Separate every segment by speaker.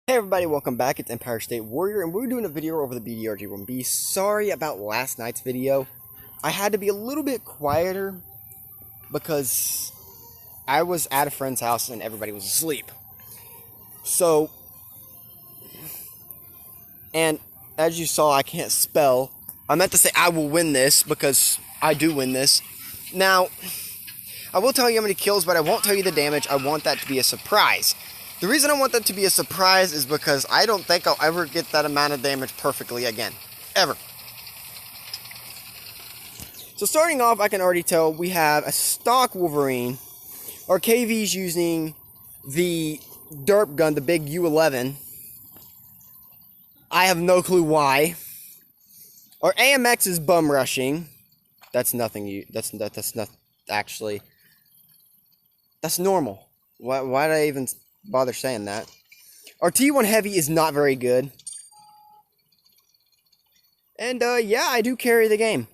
Speaker 1: Hey everybody, welcome back. It's Empire State Warrior, and we're doing a video over the BDRG-1B. Sorry about last night's video. I had to be a little bit quieter because I was at a friend's house and everybody was asleep. So, and as you saw, I can't spell. I meant to say I will win this because I do win this. Now, I will tell you how many kills, but I won't tell you the damage. I want that to be a surprise. The reason I want that to be a surprise is because I don't think I'll ever get that amount of damage perfectly again. Ever. So starting off, I can already tell we have a stock Wolverine. Our KV's using the derp gun, the big U11. I have no clue why. Our AMX is bum rushing. That's nothing. That's not actually. That's normal. Why did I even bother saying that? Our T1 Heavy is not very good. And, yeah, I do carry the game.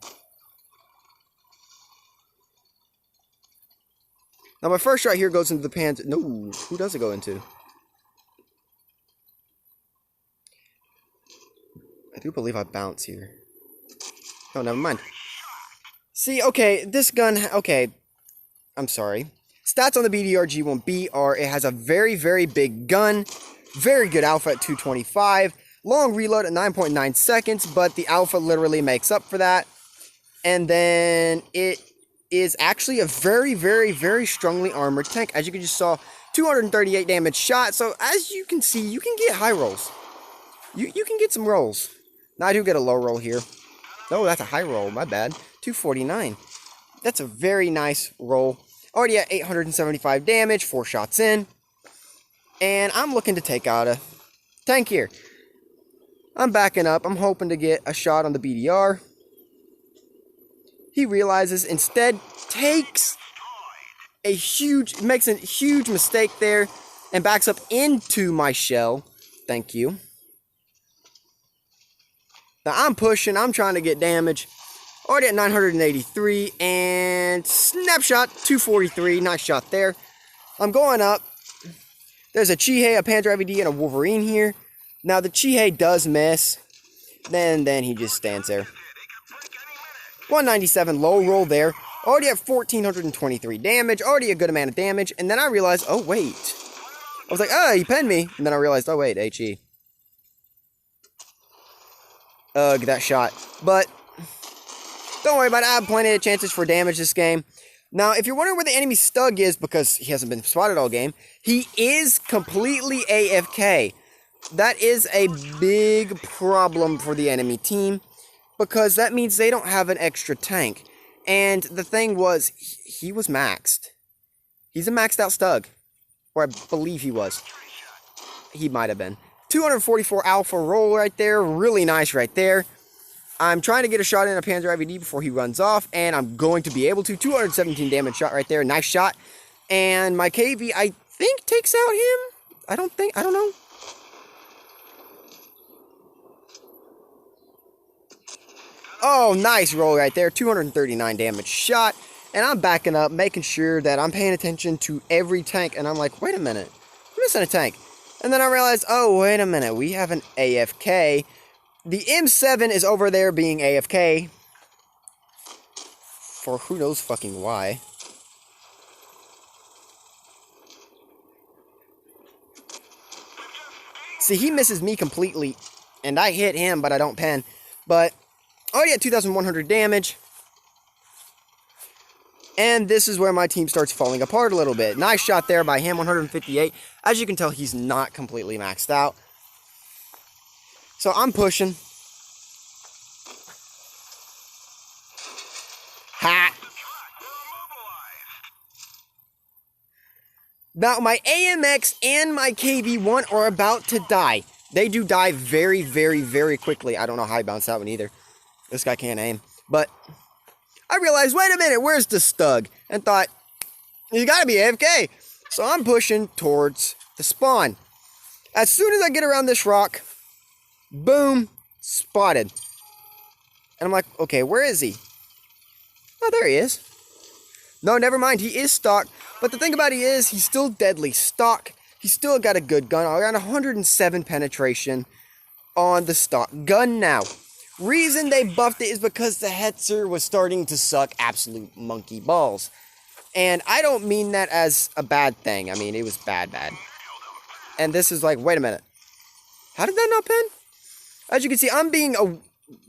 Speaker 1: Now, my first shot here goes into the pants. No, who does it go into? I do believe I bounce here. Oh, never mind. See, okay, this gun, okay, I'm sorry. Stats on the BDRG-1B are, it has a very, very big gun, very good alpha at 225, long reload at 9.9 seconds, but the alpha literally makes up for that. And then it is actually a very, very, very strongly armored tank. As you can just saw, 238 damage shot, so as you can see, you can get high rolls. You can get some rolls. Now, I do get a low roll here. Oh, that's a high roll, my bad. 249. That's a very nice roll. Already at 875 damage, 4 shots in. And I'm looking to take out a tank here. I'm backing up. I'm hoping to get a shot on the BDR. He realizes, instead, makes a huge mistake there and backs up into my shell. Thank you. Now I'm pushing. I'm trying to get damage. Already at 983, and snapshot, 243, nice shot there. I'm going up. There's a Chihei, a Panzer IVD, and a Wolverine here. Now, the Chihei does miss. Then he just stands there. 197, low roll there. Already at 1,423 damage, already a good amount of damage. And then I realized, oh, wait. I was like, oh, he pinned me. And then I realized, oh, wait, HE. Ugh, that shot. But don't worry about it, I have plenty of chances for damage this game. Now, if you're wondering where the enemy Stug is, because he hasn't been spotted all game, he is completely AFK. That is a big problem for the enemy team, because that means they don't have an extra tank. And the thing was, he was maxed. He's a maxed out Stug. Or I believe he was. He might have been. 244 alpha roll right there, really nice right there. I'm trying to get a shot in a Panzer IVD before he runs off, and I'm going to be able to. 217 damage shot right there, nice shot. And my KV, I think, takes out him? I don't know. Oh, nice roll right there, 239 damage shot. And I'm backing up, making sure that I'm paying attention to every tank, and I'm like, wait a minute, I'm missing a tank. And then I realized, oh, wait a minute, we have an AFK. The M7 is over there being AFK. For who knows fucking why. See, he misses me completely. And I hit him, but I don't pen. But, already at 2,100 damage. And this is where my team starts falling apart a little bit. Nice shot there by him, 158. As you can tell, he's not completely maxed out. So I'm pushing. Ha! Now my AMX and my KV1 are about to die. They do die very, very, very quickly. I don't know how I bounced that one either. This guy can't aim. But I realized, wait a minute, where's the Stug? And thought, he's got to be AFK. So I'm pushing towards the spawn. As soon as I get around this rock, boom, spotted. And I'm like, okay, where is he? Oh, there he is. No, never mind, he is stock. But the thing about it is, he's still deadly stock. He's still got a good gun. I got 107 penetration on the stock gun now. Reason they buffed it is because the Hetzer was starting to suck absolute monkey balls. And I don't mean that as a bad thing. I mean, it was bad. And this is like, wait a minute. How did that not pen? As you can see,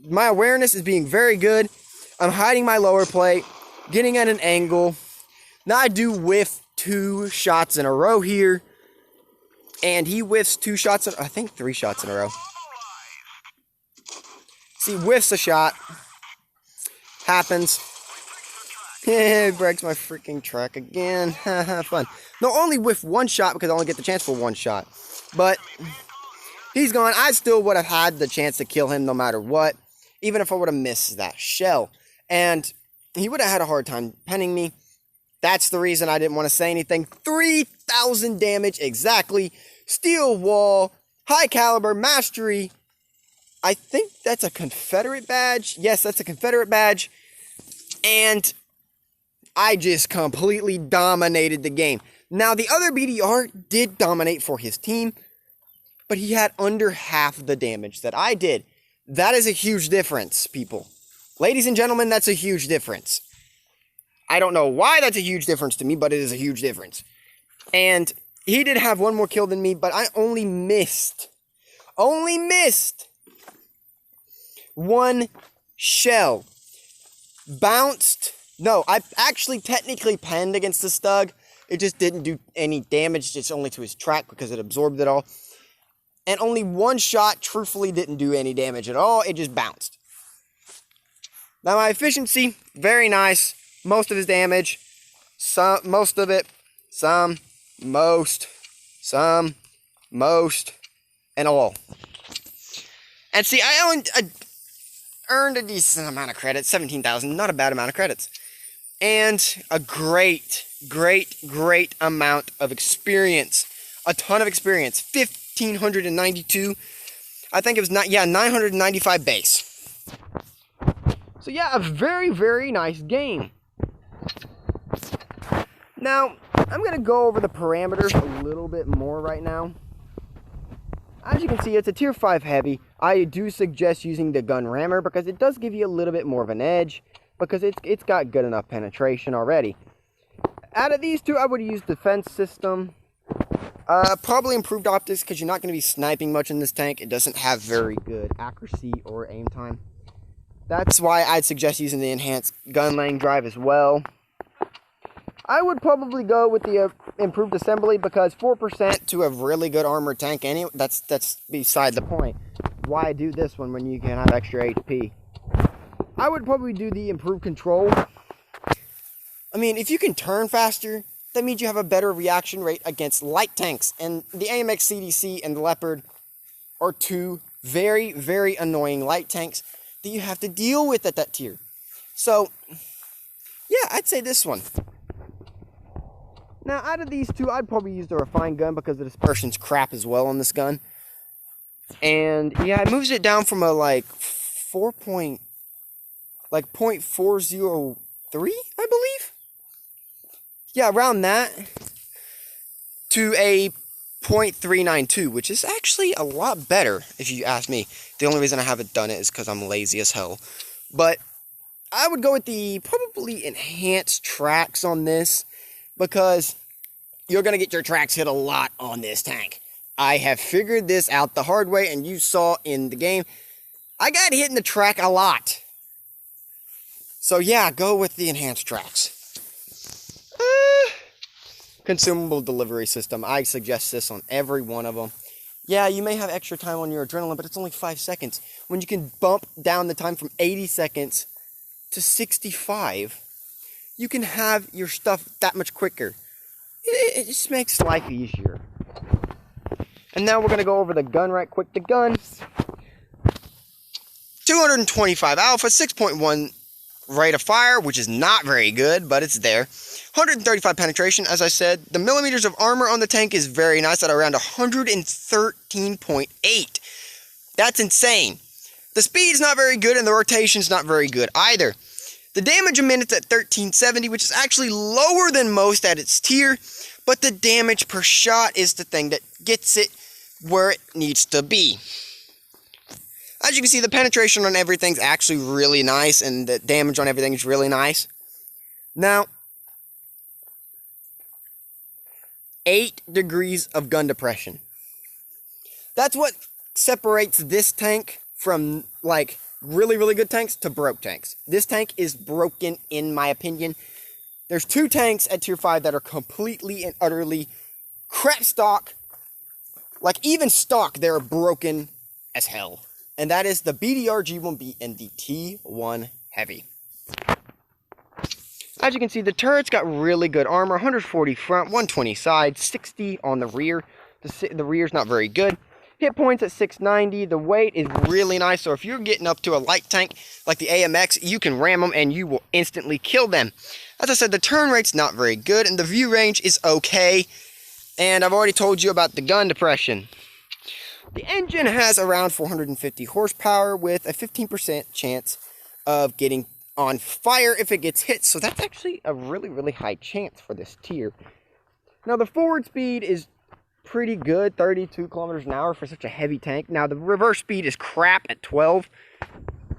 Speaker 1: my awareness is being very good. I'm hiding my lower plate, getting at an angle. Now I do whiff 2 shots in a row here. And he whiffs 2 shots, I think 3 shots in a row. See, whiffs a shot. Happens. Breaks my freaking truck again. Fun. No, only whiff 1 shot because I only get the chance for 1 shot. But he's gone. I still would have had the chance to kill him no matter what. Even if I would have missed that shell. And he would have had a hard time penning me. That's the reason I didn't want to say anything. 3,000 damage exactly. Steel wall. High caliber. Mastery. I think that's a Confederate badge. Yes, that's a Confederate badge. And I just completely dominated the game. Now, the other BDR did dominate for his team, but he had under half the damage that I did. That is a huge difference, people. Ladies and gentlemen, that's a huge difference. I don't know why that's a huge difference to me, but it is a huge difference. And he did have 1 more kill than me, but I only missed 1 shell. Bounced. No, I actually technically penned against the Stug. It just didn't do any damage, just only to his track because it absorbed it all. And only 1 shot truthfully didn't do any damage at all. It just bounced. Now my efficiency, very nice. Most of his damage. Most of it. Most, and all. And see, I earned a decent amount of credits. 17,000, not a bad amount of credits. And a great amount of experience. A ton of experience. 1,592. I think it was 995 base. So yeah, a very nice game. Now, I'm going to go over the parameters a little bit more right now. As you can see, it's a tier 5 heavy. I do suggest using the gun rammer because it does give you a little bit more of an edge because it's got good enough penetration already. Out of these 2, I would use defense system. Probably improved optics because you're not going to be sniping much in this tank. It doesn't have very good accuracy or aim time. That's why I'd suggest using the enhanced gun laying drive as well. I would probably go with the improved assembly because 4% to a really good armored tank anyway, that's beside the point. Why do this one when you can have extra HP? I would probably do the improved control. I mean, if you can turn faster, that means you have a better reaction rate against light tanks. And the AMX CDC and the Leopard are 2 very annoying light tanks that you have to deal with at that tier. So, yeah, I'd say this one. Now, out of these 2, I'd probably use the refined gun because the dispersion's crap as well on this gun. And, yeah, it moves it down from a, like, 0.403, I believe? Yeah, around that. To a 0.392, which is actually a lot better, if you ask me. The only reason I haven't done it is because I'm lazy as hell. But I would go with the probably enhanced tracks on this. Because you're going to get your tracks hit a lot on this tank. I have figured this out the hard way, and you saw in the game, I got hit in the track a lot. So yeah, go with the enhanced tracks. Consumable delivery system. I suggest this on every one of them. Yeah, you may have extra time on your adrenaline, but it's only 5 seconds. When you can bump down the time from 80 seconds to 65... you can have your stuff that much quicker. It just makes life easier. And now we're going to go over the gun right quick. The gun, 225 alpha, 6.1 rate of fire, which is not very good, but it's there. 135 penetration, as I said. The millimeters of armor on the tank is very nice at around 113.8. That's insane. The speed's not very good, and the rotation's not very good either. The damage a minute's at 1370, which is actually lower than most at its tier, but the damage per shot is the thing that gets it where it needs to be. As you can see, the penetration on everything's actually really nice, and the damage on everything is really nice. Now, 8 degrees of gun depression. That's what separates this tank from, like, really, really good tanks to broke tanks. This tank is broken, in my opinion. There's 2 tanks at tier 5 that are completely and utterly crap stock. Like, even stock, they're broken as hell. And that is the BDR G1B and the T1 Heavy. As you can see, the turret's got really good armor. 140 front, 120 side, 60 on the rear. The rear's not very good. Hit points at 690. The weight is really nice. So if you're getting up to a light tank like the AMX, you can ram them and you will instantly kill them. As I said, the turn rate's not very good and the view range is okay. And I've already told you about the gun depression. The engine has around 450 horsepower with a 15% chance of getting on fire if it gets hit. So that's actually a really, really high chance for this tier. Now the forward speed is pretty good, 32 kilometers an hour for such a heavy tank. Now the reverse speed is crap at 12.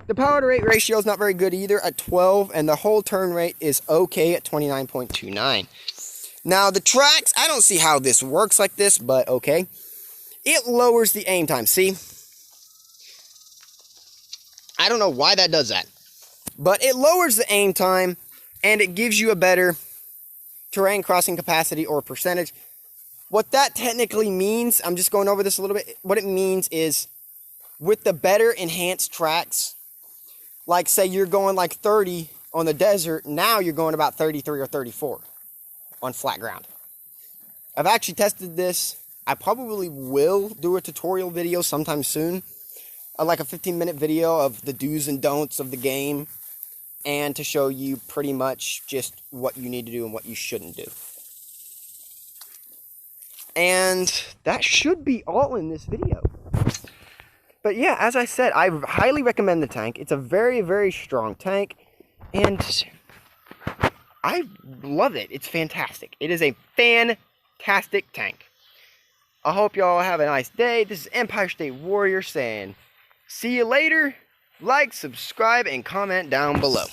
Speaker 1: The power to rate ratio is not very good either at 12, and the whole turn rate is okay at 29.29. Now the tracks, I don't see how this works like this, but okay. It lowers the aim time, see? I don't know why that does that, but it lowers the aim time and it gives you a better terrain crossing capacity or percentage. What that technically means, I'm just going over this a little bit. What it means is with the better enhanced tracks, like say you're going like 30 on the desert, now you're going about 33 or 34 on flat ground. I've actually tested this. I probably will do a tutorial video sometime soon. Like a 15-minute video of the do's and don'ts of the game. And to show you pretty much just what you need to do and what you shouldn't do. And that should be all in this video. But yeah, as I said, I highly recommend the tank. It's a very, very strong tank. And I love it. It's fantastic. It is a fantastic tank. I hope y'all have a nice day. This is Empire State Warrior saying, see you later. Like, subscribe, and comment down below.